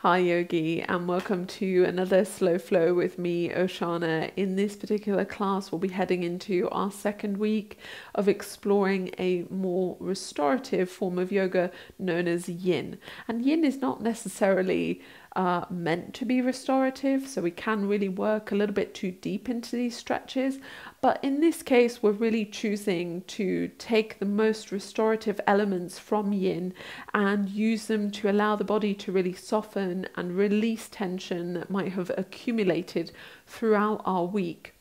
Hi Yogi, and welcome to another Slow Flow with me, Oceana. In this particular class, we'll be heading into our second week of exploring a more restorative form of yoga known as yin. And yin is not necessarily meant to be restorative, so we can really work a little bit too deep into these stretches. But in this case, we're really choosing to take the most restorative elements from yin and use them to allow the body to really soften and release tension that might have accumulated throughout our week.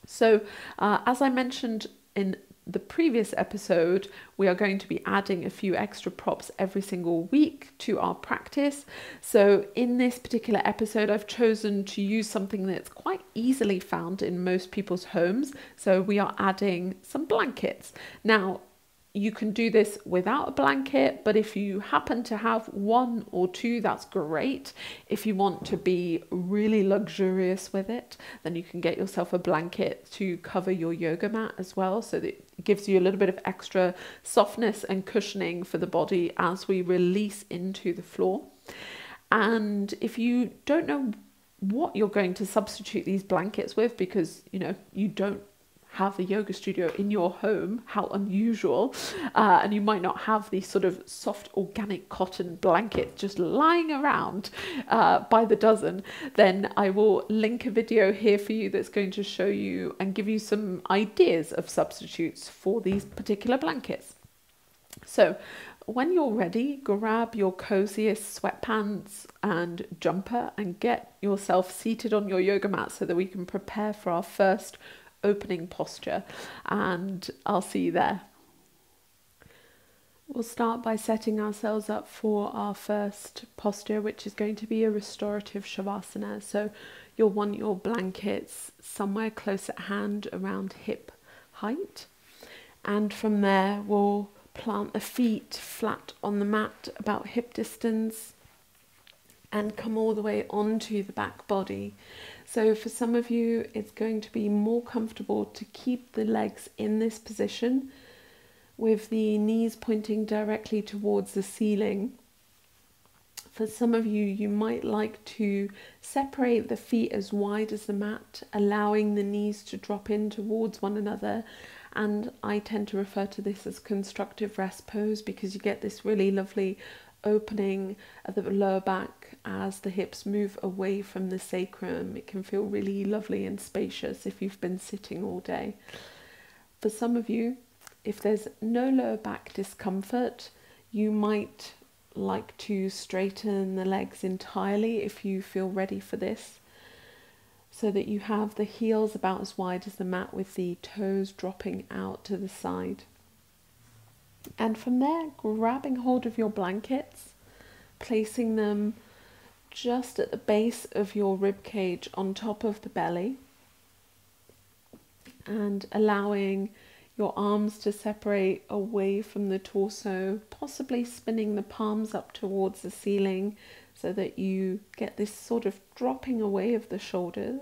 So as I mentioned in the previous episode, we are going to be adding a few extra props every single week to our practice. So in this particular episode, I've chosen to use something that's quite easily found in most people's homes. So we are adding some blankets. Now, you can do this without a blanket, but if you happen to have one or two, that's great. If you want to be really luxurious with it, then you can get yourself a blanket to cover your yoga mat as well, so that it gives you a little bit of extra softness and cushioning for the body as we release into the floor. And if you don't know what you're going to substitute these blankets with, because you don't have a yoga studio in your home, how unusual, and you might not have these sort of soft organic cotton blankets just lying around by the dozen, then I will link a video here for you that's going to show you and give you some ideas of substitutes for these particular blankets. So when you're ready, grab your coziest sweatpants and jumper and get yourself seated on your yoga mat so that we can prepare for our first opening posture, and I'll see you there. We'll start by setting ourselves up for our first posture, which is going to be a restorative shavasana. So you'll want your blankets somewhere close at hand, around hip height, and from there we'll plant the feet flat on the mat about hip distance and come all the way onto the back body. So for some of you, it's going to be more comfortable to keep the legs in this position with the knees pointing directly towards the ceiling. For some of you, you might like to separate the feet as wide as the mat, allowing the knees to drop in towards one another. And I tend to refer to this as constructive rest pose, because you get this really lovely opening at the lower back as the hips move away from the sacrum. It can feel really lovely and spacious if you've been sitting all day. For some of you, if there's no lower back discomfort, you might like to straighten the legs entirely if you feel ready for this, so that you have the heels about as wide as the mat with the toes dropping out to the side. And from there, grabbing hold of your blankets, placing them just at the base of your rib cage on top of the belly, and allowing your arms to separate away from the torso, possibly spinning the palms up towards the ceiling so that you get this sort of dropping away of the shoulders.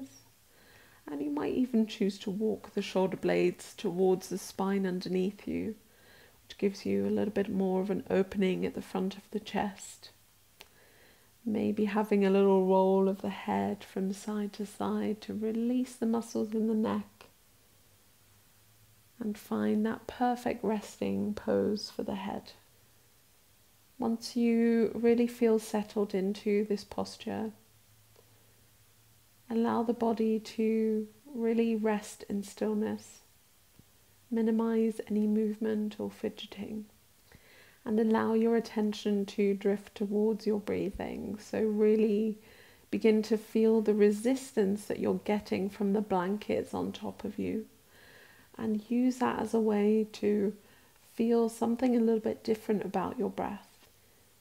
And you might even choose to walk the shoulder blades towards the spine underneath you, which gives you a little bit more of an opening at the front of the chest. Maybe having a little roll of the head from side to side to release the muscles in the neck and find that perfect resting pose for the head. Once you really feel settled into this posture, allow the body to really rest in stillness. Minimize any movement or fidgeting, and allow your attention to drift towards your breathing. So really begin to feel the resistance that you're getting from the blankets on top of you, and use that as a way to feel something a little bit different about your breath.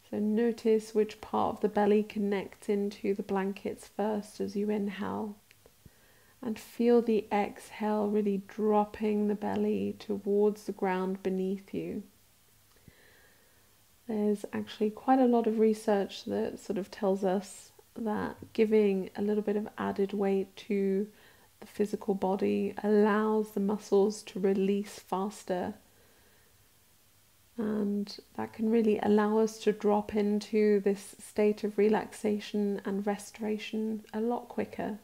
So notice which part of the belly connects into the blankets first as you inhale, and feel the exhale really dropping the belly towards the ground beneath you. There's actually quite a lot of research that sort of tells us that giving a little bit of added weight to the physical body allows the muscles to release faster And that can really allow us to drop into this state of relaxation and restoration a lot quicker.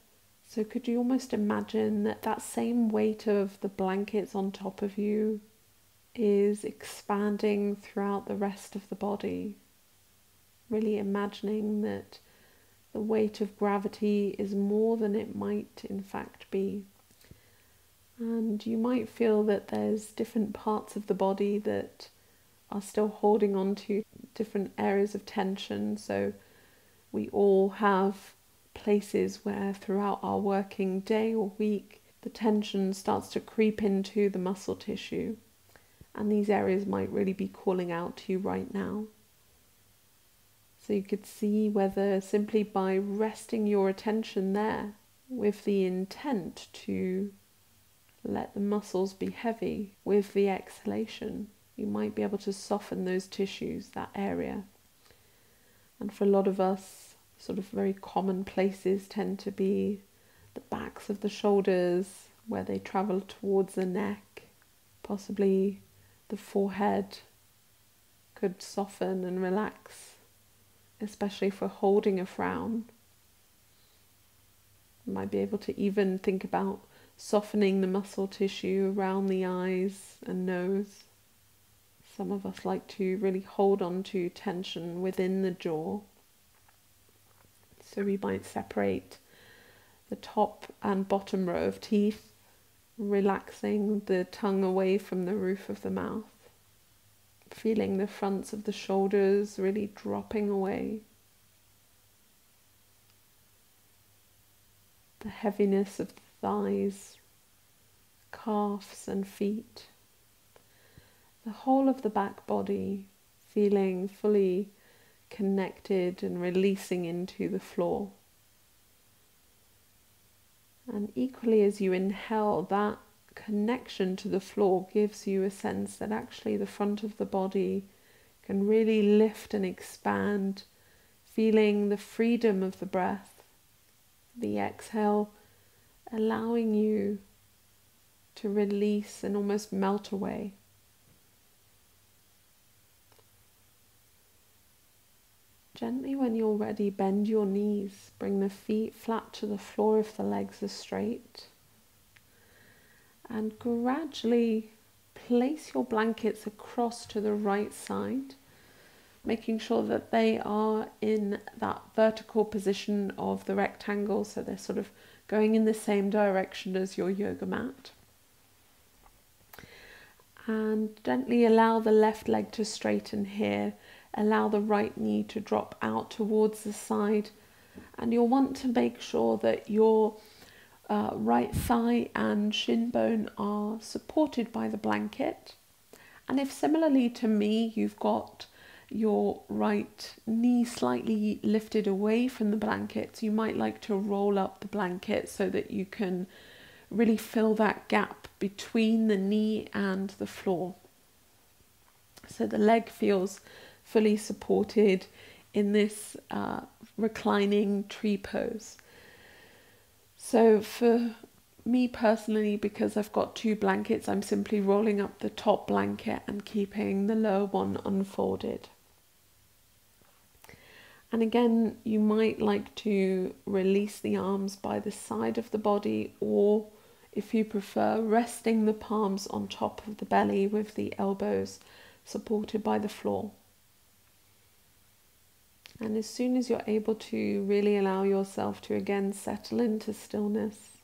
So could you almost imagine that that same weight of the blankets on top of you is expanding throughout the rest of the body? Really imagining that the weight of gravity is more than it might in fact be. And you might feel that there's different parts of the body that are still holding on to different areas of tension. So we all have places where throughout our working day or week the tension starts to creep into the muscle tissue, and these areas might really be calling out to you right now. So you could see whether simply by resting your attention there with the intent to let the muscles be heavy with the exhalation, you might be able to soften those tissues, that area. And for a lot of us, sort of very common places tend to be the backs of the shoulders, where they travel towards the neck. Possibly the forehead could soften and relax, especially for holding a frown. You might be able to even think about softening the muscle tissue around the eyes and nose. Some of us like to really hold on to tension within the jaw. So we might separate the top and bottom row of teeth, relaxing the tongue away from the roof of the mouth, feeling the fronts of the shoulders really dropping away. The heaviness of the thighs, calves and feet. The whole of the back body feeling fully connected and releasing into the floor. And equally, as you inhale, that connection to the floor gives you a sense that actually the front of the body can really lift and expand, feeling the freedom of the breath, the exhale allowing you to release and almost melt away. Gently, when you're ready, bend your knees, bring the feet flat to the floor if the legs are straight, and gradually place your blankets across to the right side, making sure that they are in that vertical position of the rectangle, so they're sort of going in the same direction as your yoga mat. And gently allow the left leg to straighten here. Allow the right knee to drop out towards the side, and you'll want to make sure that your right thigh and shin bone are supported by the blanket. And if similarly to me you've got your right knee slightly lifted away from the blankets, you might like to roll up the blanket so that you can really fill that gap between the knee and the floor, so the leg feels fully supported in this reclining tree pose. So for me personally, because I've got two blankets, I'm simply rolling up the top blanket and keeping the lower one unfolded. And again, you might like to release the arms by the side of the body, or if you prefer, resting the palms on top of the belly with the elbows supported by the floor. And as soon as you're able to, really allow yourself to again settle into stillness.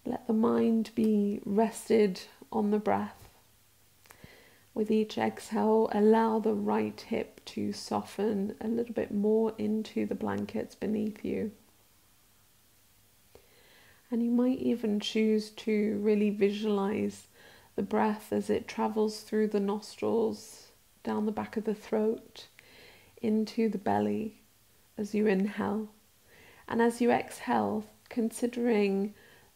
Let the mind be rested on the breath. With each exhale, allow the right hip to soften a little bit more into the blankets beneath you. And you might even choose to really visualize the breath as it travels through the nostrils, down the back of the throat, into the belly as you inhale. And as you exhale, considering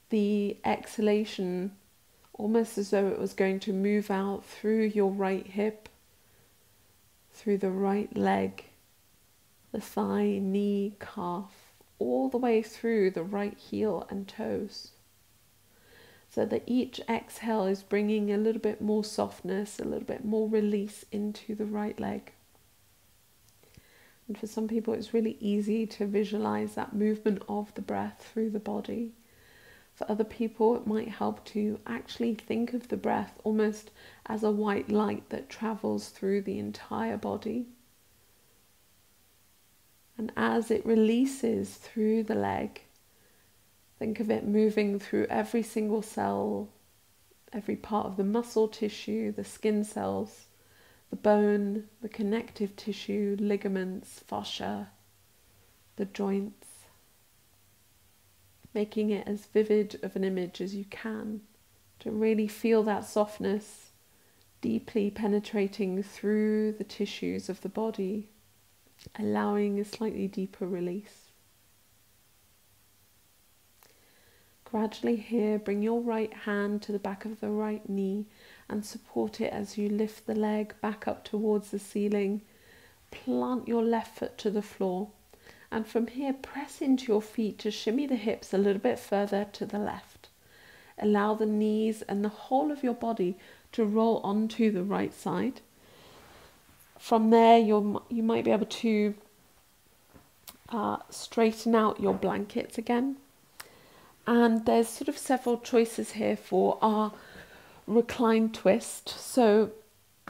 the exhalation almost as though it was going to move out through your right hip, through the right leg, the thigh, knee, calf, all the way through the right heel and toes. so that each exhale is bringing a little bit more softness, a little bit more release into the right leg. And for some people, it's really easy to visualize that movement of the breath through the body. For other people, it might help to actually think of the breath almost as a white light that travels through the entire body. And as it releases through the leg, think of it moving through every single cell, every part of the muscle tissue, the skin cells, the bone, the connective tissue, ligaments, fascia, the joints, making it as vivid of an image as you can, to really feel that softness deeply penetrating through the tissues of the body, allowing a slightly deeper release. Gradually here, bring your right hand to the back of the right knee and support it as you lift the leg back up towards the ceiling. Plant your left foot to the floor, and from here press into your feet to shimmy the hips a little bit further to the left. Allow the knees and the whole of your body to roll onto the right side. From there, you might be able to straighten out your blankets again. And there's sort of several choices here for our recline twist. So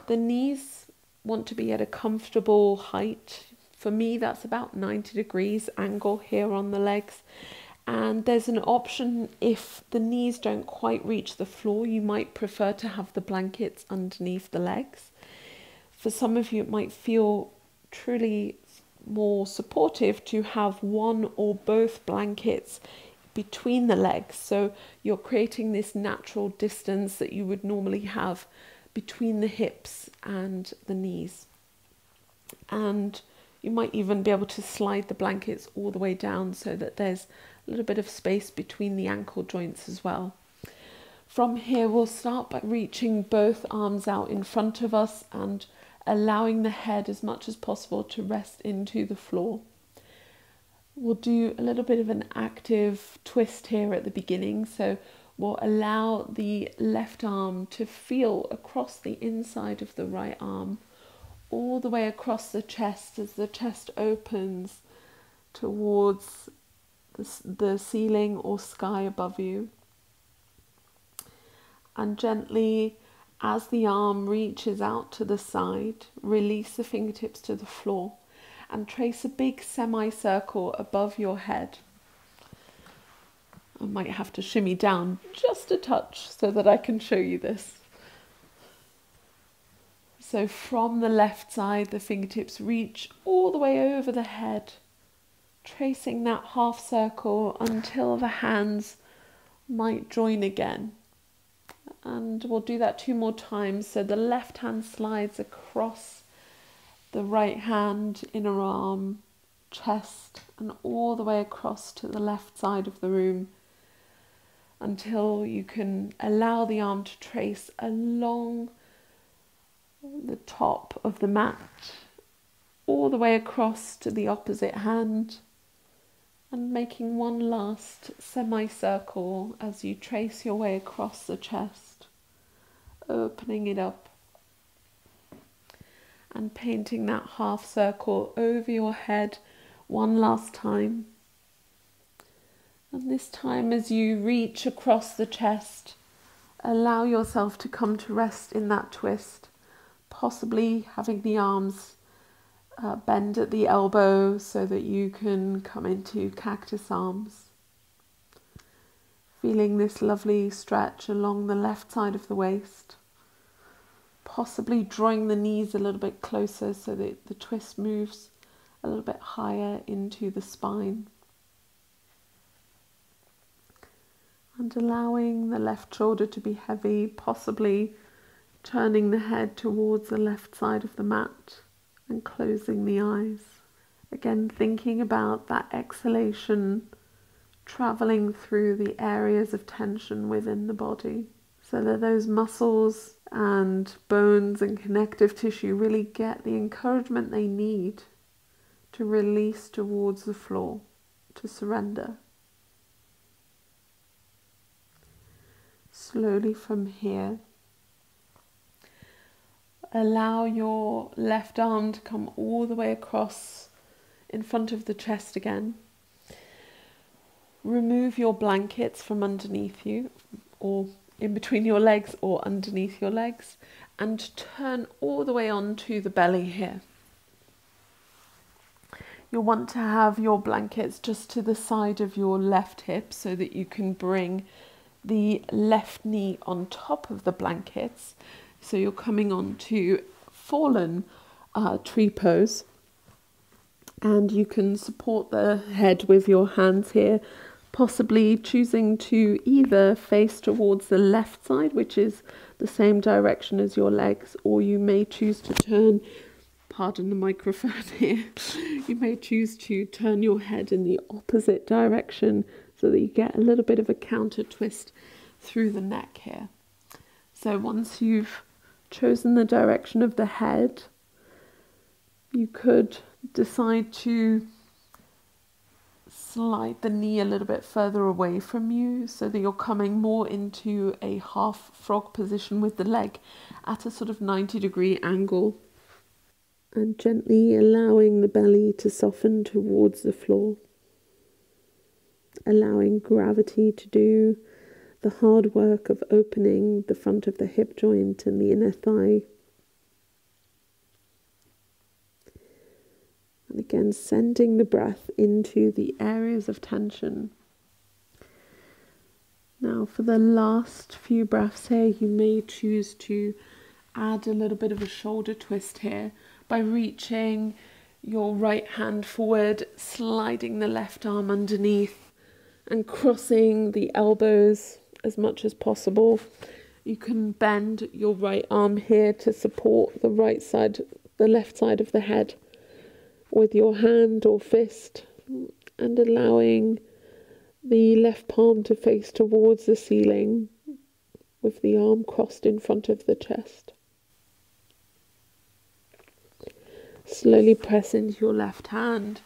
the knees want to be at a comfortable height. For me, that's about 90 degrees angle here on the legs. And there's an option if the knees don't quite reach the floor, you might prefer to have the blankets underneath the legs. For some of you, it might feel truly more supportive to have one or both blankets between the legs. So you're creating this natural distance that you would normally have between the hips and the knees. And you might even be able to slide the blankets all the way down so that there's a little bit of space between the ankle joints as well. From here, we'll start by reaching both arms out in front of us and allowing the head as much as possible to rest into the floor. We'll do a little bit of an active twist here at the beginning, so we'll allow the left arm to feel across the inside of the right arm, all the way across the chest as the chest opens towards the ceiling or sky above you. And gently, as the arm reaches out to the side, release the fingertips to the floor and trace a big semicircle above your head. I might have to shimmy down just a touch so that I can show you this. So from the left side, the fingertips reach all the way over the head, tracing that half circle until the hands might join again. And we'll do that 2 more times. So the left hand slides across the right hand, inner arm, chest, and all the way across to the left side of the room until you can allow the arm to trace along the top of the mat, all the way across to the opposite hand, and making one last semicircle as you trace your way across the chest, opening it up and painting that half circle over your head one last time. And this time, as you reach across the chest, allow yourself to come to rest in that twist, possibly having the arms bend at the elbow so that you can come into cactus arms. Feeling this lovely stretch along the left side of the waist, possibly drawing the knees a little bit closer so that the twist moves a little bit higher into the spine. And allowing the left shoulder to be heavy, possibly turning the head towards the left side of the mat and closing the eyes. Again, thinking about that exhalation traveling through the areas of tension within the body so that those muscles and bones and connective tissue really get the encouragement they need to release towards the floor, to surrender. slowly from here, allow your left arm to come all the way across in front of the chest again. Remove your blankets from underneath you, or in between your legs or underneath your legs, and turn all the way onto the belly here. You'll want to have your blankets just to the side of your left hip so that you can bring the left knee on top of the blankets. So you're coming on to fallen tree pose, and you can support the head with your hands here, possibly choosing to either face towards the left side, which is the same direction as your legs, or you may choose to turn, pardon the microphone here, you may choose to turn your head in the opposite direction so that you get a little bit of a counter twist through the neck here. So once you've chosen the direction of the head, you could decide to slide the knee a little bit further away from you so that you're coming more into a half frog position with the leg at a sort of 90-degree angle, and gently allowing the belly to soften towards the floor, allowing gravity to do the hard work of opening the front of the hip joint and the inner thigh. And again, sending the breath into the areas of tension. Now, for the last few breaths here, you may choose to add a little bit of a shoulder twist here by reaching your right hand forward, sliding the left arm underneath, and crossing the elbows as much as possible. You can bend your right arm here to support the left side of the head with your hand or fist, and allowing the left palm to face towards the ceiling with the arm crossed in front of the chest. Slowly press into your left hand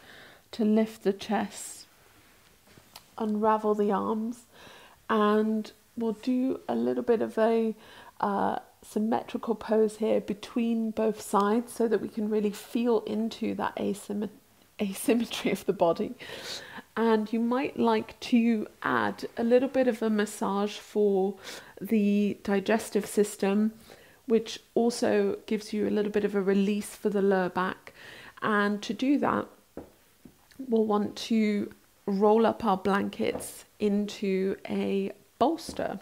to lift the chest, unravel the arms, and we'll do a little bit of a symmetrical pose here between both sides so that we can really feel into that asymmetry of the body. And you might like to add a little bit of a massage for the digestive system, which also gives you a little bit of a release for the lower back. And to do that, we'll want to roll up our blankets into a bolster.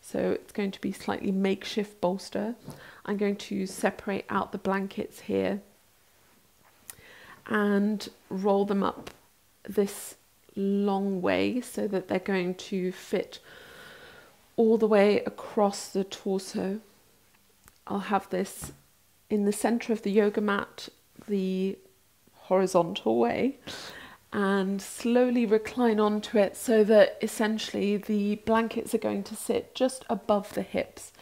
So it's going to be slightly makeshift bolster. I'm going to separate out the blankets here and roll them up this long way so that they're going to fit all the way across the torso. I'll have this in the center of the yoga mat, the horizontal way, and slowly recline onto it so that essentially the blankets are going to sit just above the hips.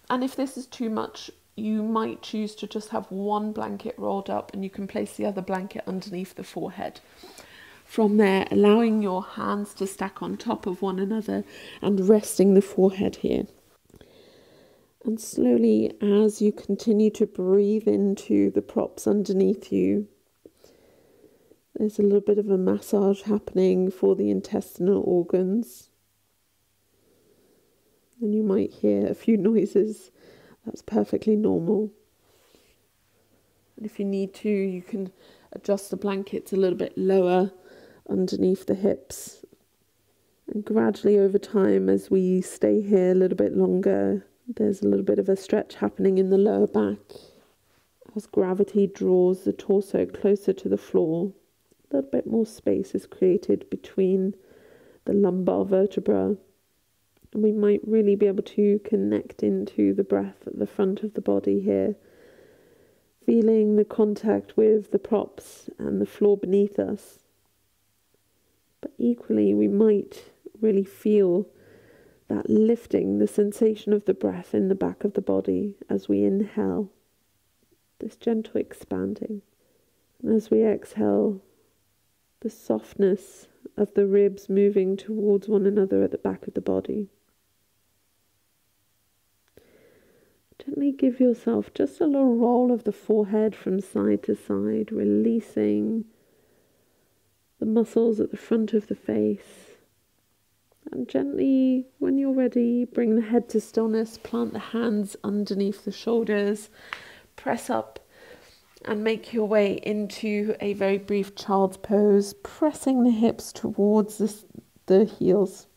And if this is too much, you might choose to just have one blanket rolled up and you can place the other blanket underneath the forehead. From there, allowing your hands to stack on top of one another and resting the forehead here. And slowly, as you continue to breathe into the props underneath you, there's a little bit of a massage happening for the intestinal organs. And you might hear a few noises. That's perfectly normal. And if you need to, you can adjust the blankets a little bit lower underneath the hips. And gradually over time, as we stay here a little bit longer, there's a little bit of a stretch happening in the lower back as gravity draws the torso closer to the floor. A little bit more space is created between the lumbar vertebra, and we might really be able to connect into the breath at the front of the body here, feeling the contact with the props and the floor beneath us. But equally, we might really feel that lifting, the sensation of the breath in the back of the body as we inhale, this gentle expanding. And as we exhale, the softness of the ribs moving towards one another at the back of the body. Gently give yourself just a little roll of the forehead from side to side, releasing the muscles at the front of the face. And gently, when you're ready, bring the head to stillness, plant the hands underneath the shoulders, press up and make your way into a very brief child's pose, pressing the hips towards the heels.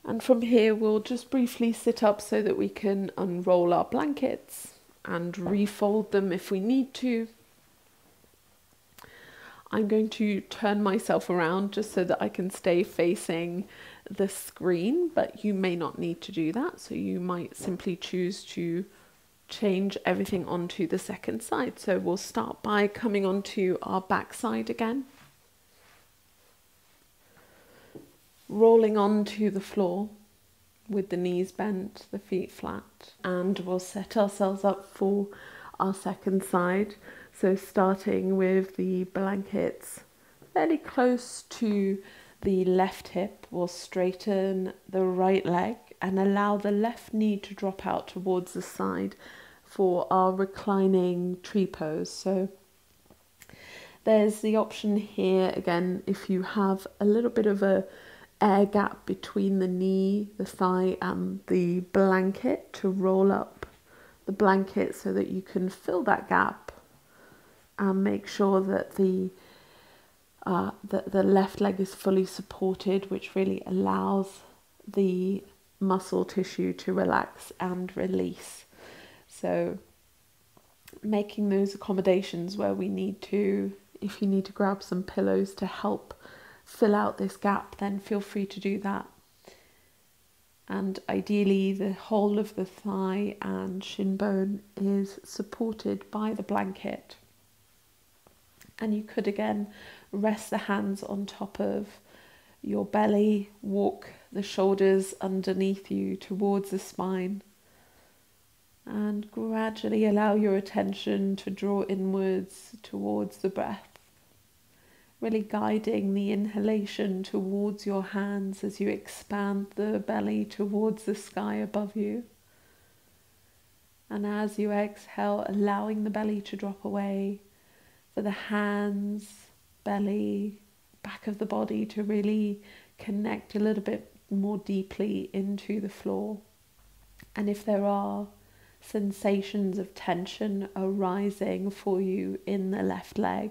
And from here, we'll just briefly sit up so that we can unroll our blankets and refold them if we need to. I'm going to turn myself around just so that I can stay facing the screen, but you may not need to do that. So you might simply choose to change everything onto the second side. So we'll start by coming onto our back side again. Rolling onto the floor with the knees bent, the feet flat, and we'll set ourselves up for our second side. So starting with the blankets fairly close to the left hip, we'll straighten the right leg and allow the left knee to drop out towards the side for our reclining tree pose. So there's the option here again, if you have a little bit of a air gap between the knee, the thigh and the blanket, to roll up the blanket so that you can fill that gap and make sure that the left leg is fully supported, which really allows the muscle tissue to relax and release. So making those accommodations where we need to, if you need to grab some pillows to help fill out this gap, then feel free to do that. And ideally the whole of the thigh and shin bone is supported by the blanket. And you could again rest the hands on top of your belly, walk the shoulders underneath you towards the spine, and gradually allow your attention to draw inwards towards the breath. Really guiding the inhalation towards your hands as you expand the belly towards the sky above you. And as you exhale, allowing the belly to drop away, for the hands, belly, back of the body to really connect a little bit more deeply into the floor. And if there are sensations of tension arising for you in the left leg,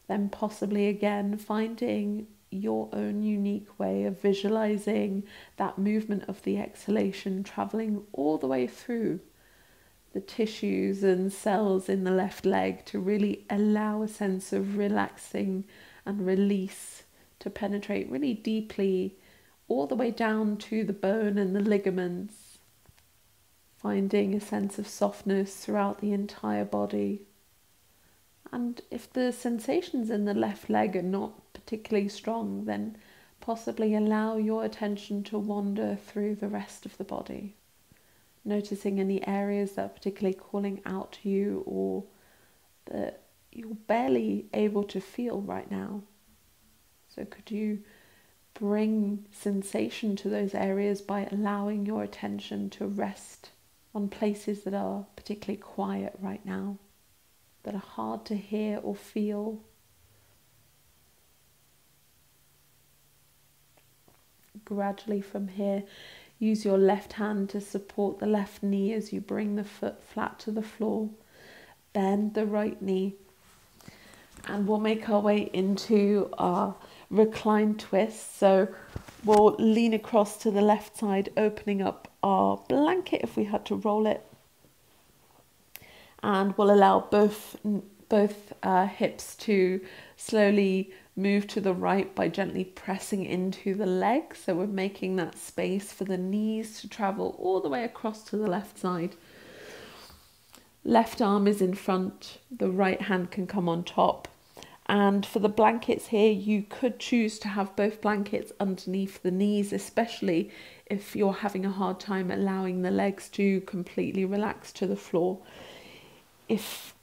then possibly again finding your own unique way of visualizing that movement of the exhalation traveling all the way through the tissues and cells in the left leg to really allow a sense of relaxing and release to penetrate really deeply all the way down to the bone and the ligaments, finding a sense of softness throughout the entire body. And if the sensations in the left leg are not particularly strong, then possibly allow your attention to wander through the rest of the body, noticing any areas that are particularly calling out to you or that you're barely able to feel right now. So could you bring sensation to those areas by allowing your attention to rest on places that are particularly quiet right now, that are hard to hear or feel. Gradually from here, use your left hand to support the left knee as you bring the foot flat to the floor. Bend the right knee. And we'll make our way into our recline twist. So we'll lean across to the left side, opening up our blanket if we had to roll it. And we'll allow both hips to slowly move to the right by gently pressing into the legs. So we're making that space for the knees to travel all the way across to the left side. Left arm is in front, the right hand can come on top. And for the blankets here, you could choose to have both blankets underneath the knees, especially if you're having a hard time allowing the legs to completely relax to the floor. If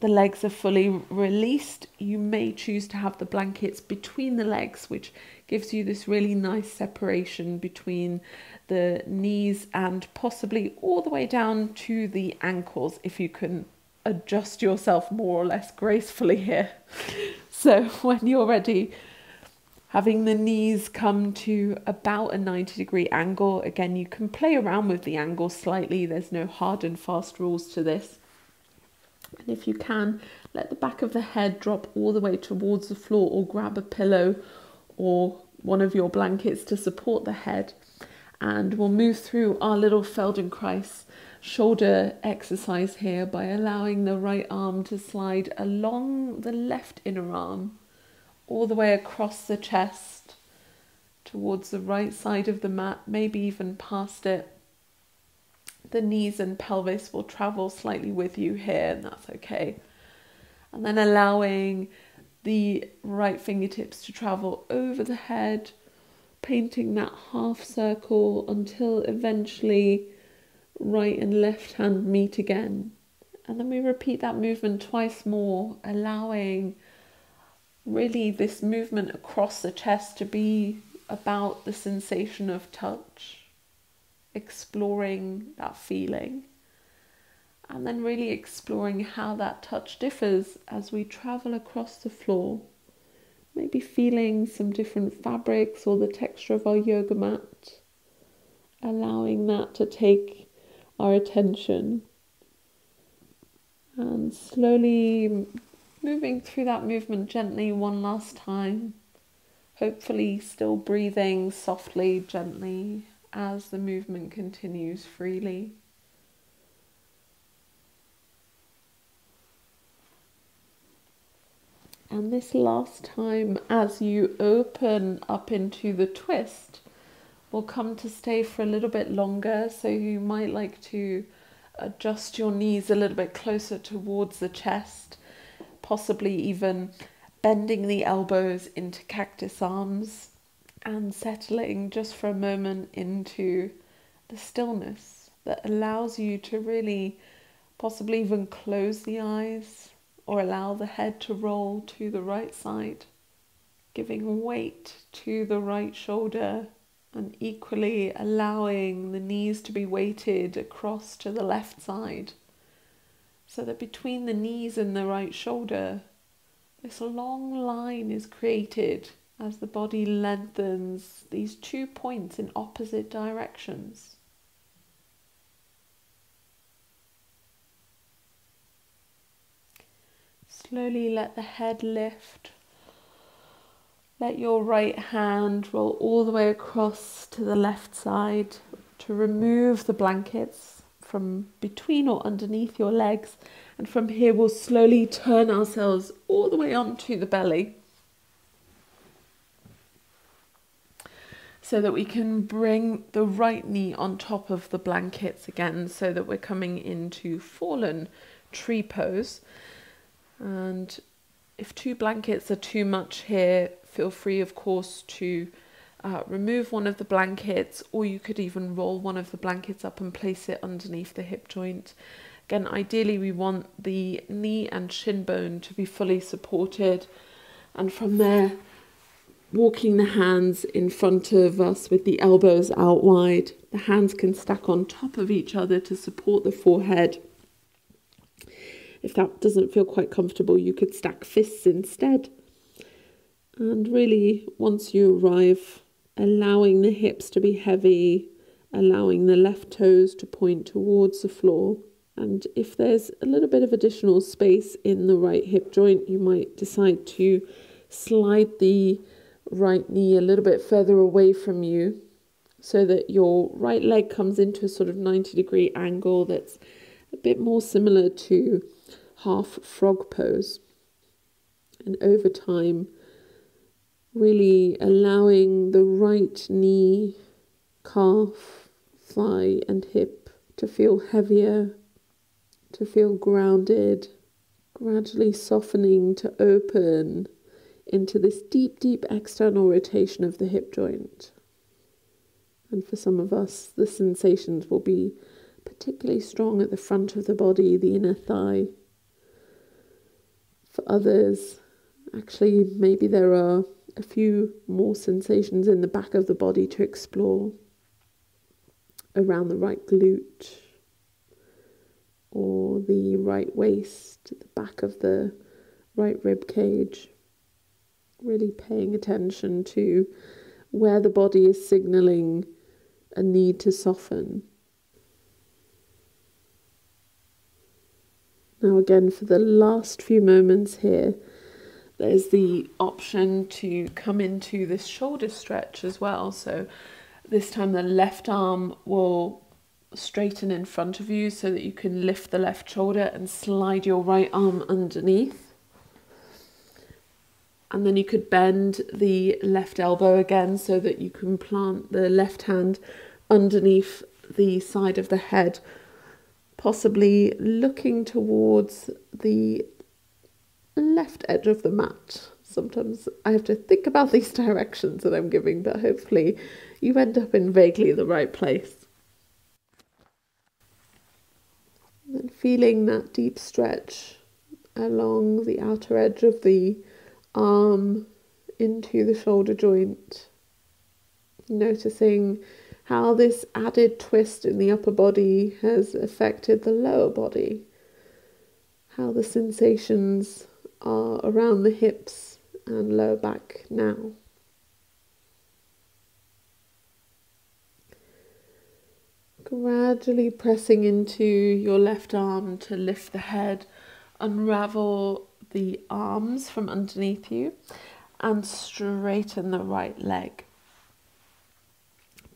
the legs are fully released, you may choose to have the blankets between the legs, which gives you this really nice separation between the knees and possibly all the way down to the ankles, if you can adjust yourself more or less gracefully here. So when you're ready, having the knees come to about a 90-degree angle. Again, you can play around with the angle slightly. There's no hard and fast rules to this. And if you can, let the back of the head drop all the way towards the floor, or grab a pillow or one of your blankets to support the head. And we'll move through our little Feldenkrais shoulder exercise here by allowing the right arm to slide along the left inner arm, all the way across the chest towards the right side of the mat, maybe even past it. The knees and pelvis will travel slightly with you here, and that's okay. And then allowing the right fingertips to travel over the head, painting that half circle until eventually right and left hand meet again. And then we repeat that movement twice more, allowing really this movement across the chest to be about the sensation of touch, exploring that feeling, and then really exploring how that touch differs as we travel across the floor. Maybe feeling some different fabrics or the texture of our yoga mat, allowing that to take our attention, and slowly moving through that movement gently one last time, hopefully still breathing softly, gently as the movement continues freely. And this last time, as you open up into the twist, will come to stay for a little bit longer. So you might like to adjust your knees a little bit closer towards the chest, possibly even bending the elbows into cactus arms and settling just for a moment into the stillness that allows you to really possibly even close the eyes, or allow the head to roll to the right side, giving weight to the right shoulder, and equally allowing the knees to be weighted across to the left side, so that between the knees and the right shoulder, this long line is created as the body lengthens these 2 points in opposite directions. Slowly let the head lift. Let your right hand roll all the way across to the left side to remove the blankets from between or underneath your legs. And from here we'll slowly turn ourselves all the way onto the belly, so that we can bring the right knee on top of the blankets again, so that we're coming into fallen tree pose. And if 2 blankets are too much here, feel free, of course, to remove one of the blankets, or you could even roll one of the blankets up and place it underneath the hip joint. Again, ideally we want the knee and shin bone to be fully supported, and from there, walking the hands in front of us with the elbows out wide. The hands can stack on top of each other to support the forehead. If that doesn't feel quite comfortable, you could stack fists instead. And really, once you arrive, allowing the hips to be heavy, allowing the left toes to point towards the floor. And if there's a little bit of additional space in the right hip joint, you might decide to slide the right knee a little bit further away from you, so that your right leg comes into a sort of 90-degree angle that's a bit more similar to half frog pose. And over time, really allowing the right knee, calf, thigh and hip to feel heavier, to feel grounded, gradually softening to open into this deep, deep external rotation of the hip joint. And for some of us, the sensations will be particularly strong at the front of the body, the inner thigh. For others, actually, maybe there are a few more sensations in the back of the body to explore, around the right glute or the right waist, the back of the right rib cage. Really paying attention to where the body is signaling a need to soften. Now again, for the last few moments here, there's the option to come into this shoulder stretch as well. So this time the left arm will straighten in front of you so that you can lift the left shoulder and slide your right arm underneath. And then you could bend the left elbow again so that you can plant the left hand underneath the side of the head, possibly looking towards the left edge of the mat. Sometimes I have to think about these directions that I'm giving, but hopefully you end up in vaguely the right place. And then feeling that deep stretch along the outer edge of the arm into the shoulder joint. Noticing how this added twist in the upper body has affected the lower body. How the sensations are around the hips and lower back now. Gradually pressing into your left arm to lift the head, unravel the arms from underneath you and straighten the right leg.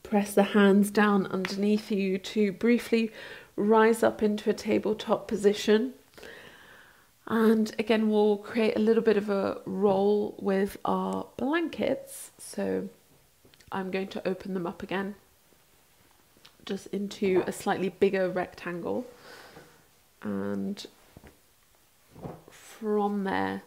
Press the hands down underneath you to briefly rise up into a tabletop position. And again, we'll create a little bit of a roll with our blankets. So I'm going to open them up again, just into a slightly bigger rectangle. And from there,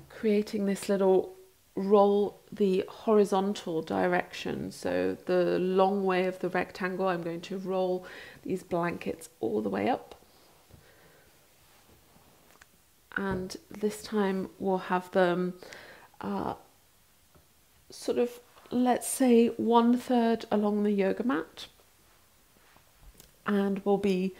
creating this little roll the horizontal direction. So the long way of the rectangle, I'm going to roll these blankets all the way up. And this time we'll have them sort of, let's say, 1/3 along the yoga mat. And we'll be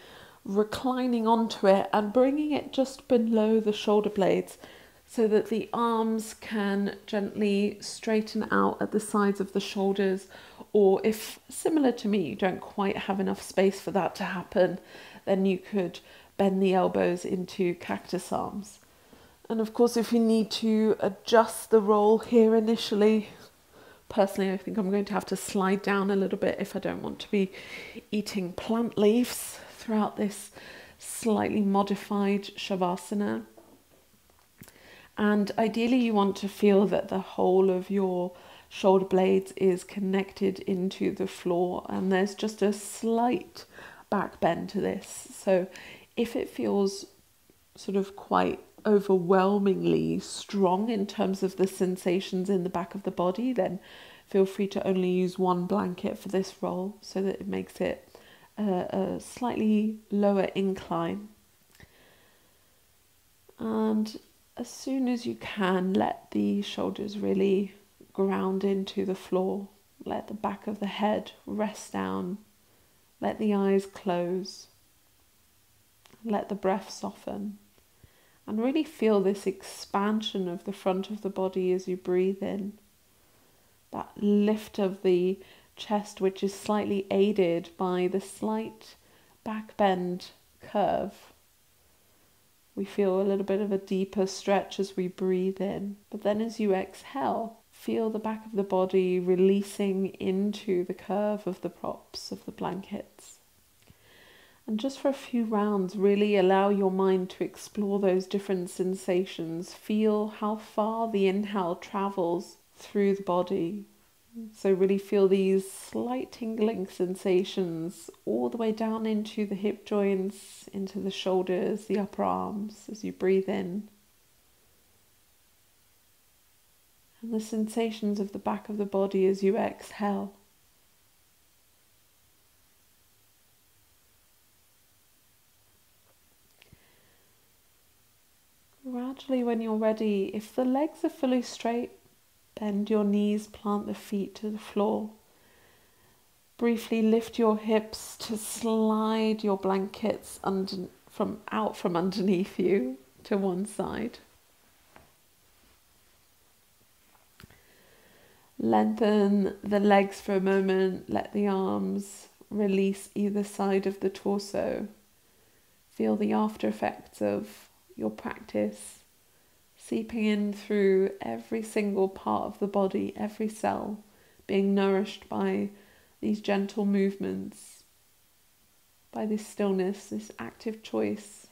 reclining onto it and bringing it just below the shoulder blades so that the arms can gently straighten out at the sides of the shoulders, or if, similar to me, you don't quite have enough space for that to happen, then you could bend the elbows into cactus arms. And of course, if you need to adjust the roll here initially, personally I think I'm going to have to slide down a little bit if I don't want to be eating plant leaves throughout this slightly modified Shavasana. And ideally you want to feel that the whole of your shoulder blades is connected into the floor, and there's just a slight back bend to this. So if it feels sort of quite overwhelmingly strong in terms of the sensations in the back of the body, then feel free to only use one blanket for this roll so that it makes it a slightly lower incline. And as soon as you can, let the shoulders really ground into the floor. Let the back of the head rest down. Let the eyes close. Let the breath soften. And really feel this expansion of the front of the body as you breathe in. That lift of the chest, which is slightly aided by the slight back bend curve. We feel a little bit of a deeper stretch as we breathe in. But then as you exhale, feel the back of the body releasing into the curve of the props, of the blankets. And just for a few rounds, really allow your mind to explore those different sensations. Feel how far the inhale travels through the body. So really feel these slight tingling sensations all the way down into the hip joints, into the shoulders, the upper arms as you breathe in. And the sensations of the back of the body as you exhale. Gradually, when you're ready, if the legs are fully straight, bend your knees, plant the feet to the floor. Briefly lift your hips to slide your blankets out from underneath you to one side. Lengthen the legs for a moment, let the arms release either side of the torso. Feel the after effects of your practice seeping in through every single part of the body, every cell, being nourished by these gentle movements, by this stillness, this active choice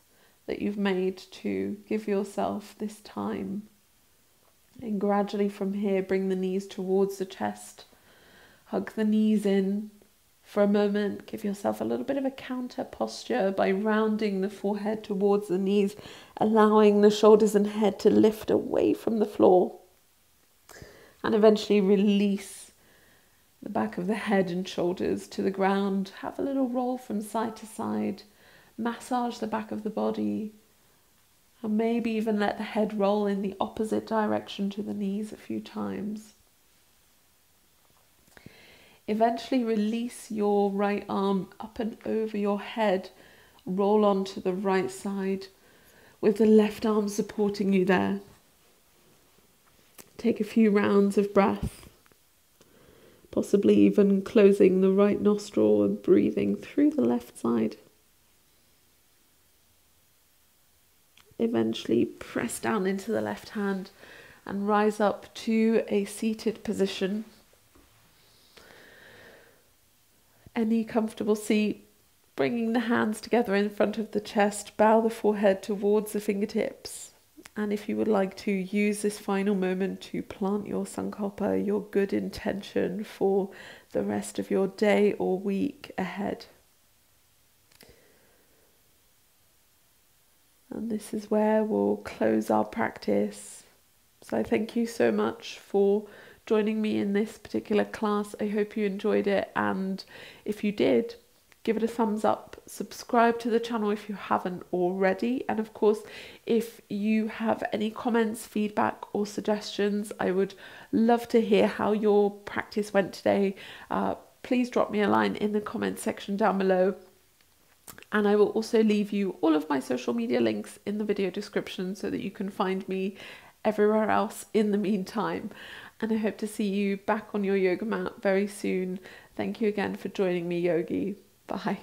that you've made to give yourself this time. And gradually from here, bring the knees towards the chest. Hug the knees in for a moment. Give yourself a little bit of a counter posture by rounding the forehead towards the knees, allowing the shoulders and head to lift away from the floor. And eventually release the back of the head and shoulders to the ground. Have a little roll from side to side. Massage the back of the body. And maybe even let the head roll in the opposite direction to the knees a few times. Eventually release your right arm up and over your head. Roll onto the right side with the left arm supporting you there. Take a few rounds of breath. Possibly even closing the right nostril and breathing through the left side. Eventually press down into the left hand and rise up to a seated position. Any comfortable seat, bringing the hands together in front of the chest, bow the forehead towards the fingertips. And if you would like to use this final moment to plant your sankalpa, your good intention for the rest of your day or week ahead. And this is where we'll close our practice. So I thank you so much for joining me in this particular class. I hope you enjoyed it, and if you did, give it a thumbs up, subscribe to the channel if you haven't already, and of course if you have any comments, feedback or suggestions, I would love to hear how your practice went today. Please drop me a line in the comments section down below. And I will also leave you all of my social media links in the video description so that you can find me everywhere else in the meantime. And I hope to see you back on your yoga mat very soon. Thank you again for joining me, Yogi. Bye.